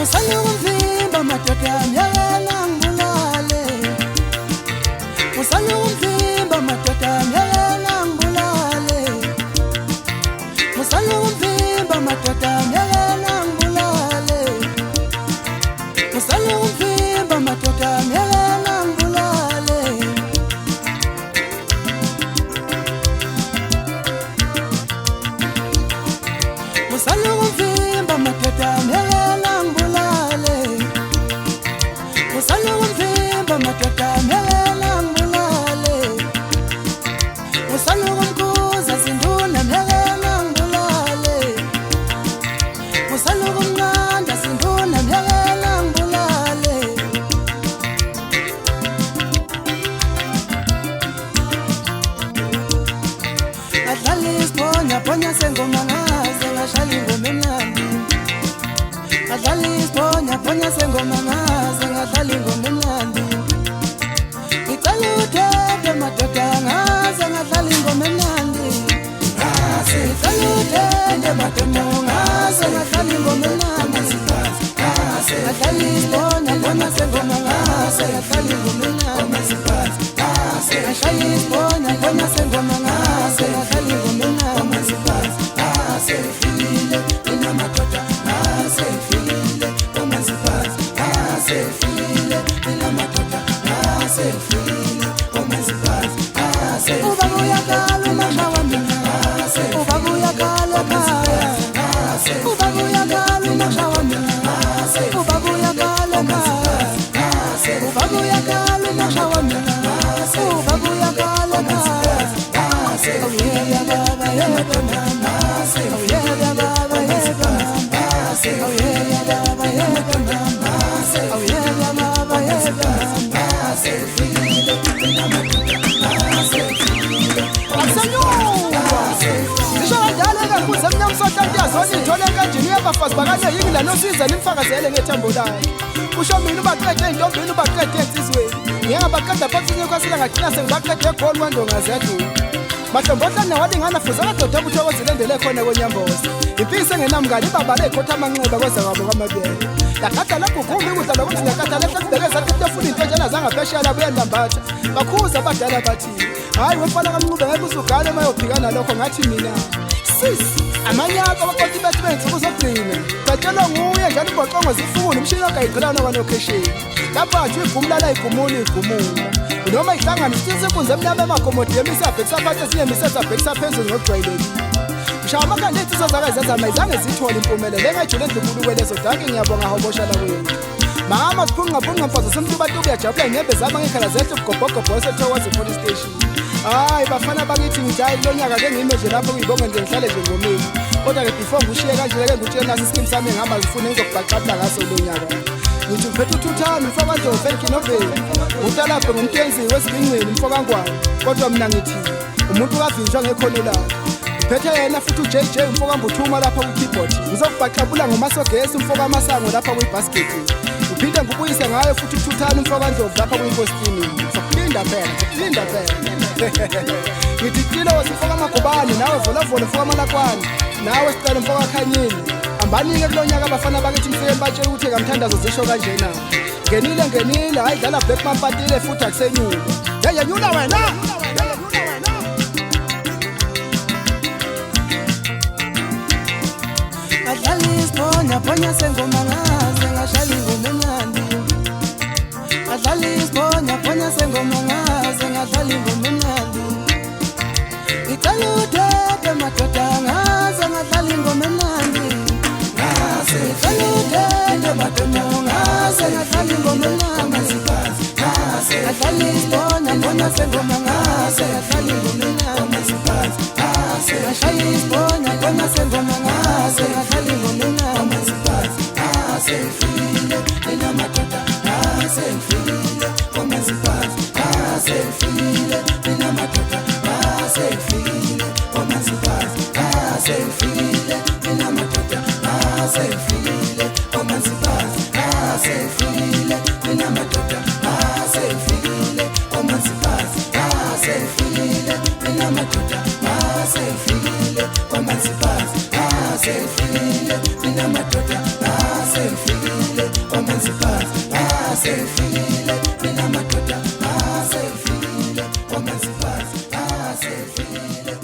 Usalungumvimba madoda myela ngibulale. Usalungumvimba madoda myela ngibulale. Usalungumvimba madoda myela ngibulale. Usalungumvimba madoda myela ngibulale. Usalungumvimba madoda myela ngibulale. Usalungumvimba madoda myela ngibulale. Usalungumkhuza sinduna myela ngibulale. Usalungumnqanda sinduna myela ngibulale. Adlala isiponya ponya sengoma ngaze ngadlala ingoma emnandi. Adlala isiponya ponya sengoma ngaze ngadlala ingoma emnandi. Ngicela uthethe madoda ngaze ngadlala ingoma emnandi. Ngicela uthethe madoda ngaze ngadlala ingoma emnandi. Adlala isiponya ponya sengoma ngaze ngadlala ingoma emnandi. Adlala isiponya ponya sengoma ngaze ngadlala ingoma emnandi. Sefile inamadoda sefile omazifazi sefile inamadoda sefile omazifazi ubaba uyakala umashawa mina ubaba uyakala ekhaya ubaba uyakala umashawa mina ubaba uyakala ekhaya ubaba uyakala umashawa mina ubaba uyakala ekhaya awuyeya baba yedwa abafazi bakanye yingila nosiza nimfakazele ngethambo layo kusho mina ubaqede intombini ubaqede ensizweni ngiyangabaqeda phansi nyekwasila ngagcina sengibaqede egoli kwandonga zethu mahlombohlane walingana fuza kadoda ubuthokozilendele khona kwenyamboza impisi engenamngane ibabale ikhotha amanxeba kweza kwabo kwamabele yakhatha lagukhumbi ukudla lokuthi yakhatha lesibheke zathi kuyafuna into njena zangaphesheya labo uyanlambatha bakhuza abadala bathi hayi wemfana kamncube ngeke usugale mayophikana lokho ngathi mina sisi amanyaka abaqothi bethu bensuku zogcina batshelwa nguye njalo imboqongo zifuna umshini ogayigqilana kwanokhesheni lapho athi igumula igumula igumula noma ihlangana isisekunze emnyama emakhomodi yemisabhekisa phansi esinye emisesabhekisa phezulu ngokujwayelekile mshawa amakhandithi izozakazenza mayizange zithole impumelelo engajule endlukulu kwelezo danke ngiyabonga hawuboshala kwethu mama siphunqaphunqa mfazi simtubatuku uyajabula inyembe zami ngekhala zehle ubugobhogobho esethokoza police station hayi bafana bakithi ngithi hayi lo nyaka ke ngime nje lapho ngibonge nje ngihlale nje ngomini kodwa ke before ngishiye kanje ke ngitshela nasi iskim sami ngihamba ngifuna ngizokubhaqabula ngaso lo nyaka ngithi uphethe uthuthana mfoka nje uFelkinoveli utalapho ngumtenzi wesigingcini mfoka ngwane kodwa mina ngithi umuntu kavinjwa ngekhono lakhe uphethe yena futhi uJJ mfoka mbuthuma lapha ku-keyboard ngizokubhaqabula ngomasogesi mfoka amasango lapha kwi-basket uphinde ngibuyise ngayo futhi uthuthana mfoka ndlovu lapha kwi-costume sokulinda phela ngithi kilo wasifoka amagobane nawe volavolo mfoka amalakwane nawe sicela mfoka khanyini ambanike kulonyaka abafana bakithi mfike batshela ukuthi kamthandazo zisho kanjena ngenile hayi dlala black mampatile futhi akusenyuka yenyula wena adlala isiponya ponya sengoma ngaze ngadlala ingoma emnandi adlala isiponya ponya sengoma ngaze ngadlala ingoma emnandi ngicela uthethe madoda ngaze ngadlala ingoma emnandi ngicela uthethe madoda ngaze ngadlala ingoma emnandi adlala isiponya ponya sengoma ngaze ngadlala ingoma emnandi ngashaya isiponya ponya sengoma ngaze ngadlala ingoma emnandi sefile inamadoda sengifikile kwamanzibazi sengifikile mina madoda sengifikile kwamanzibazi sengifikile mina madoda sengifikile kwamanzibazi sengifikile mina madoda sengifikile kwamanzibazi sengifikile mina madoda sengifikile kwamanzibazi sengifikile mina madoda sengifikile kwamanzibazi sengifikile mina madoda sengifikile kwamanzibazi sengifikile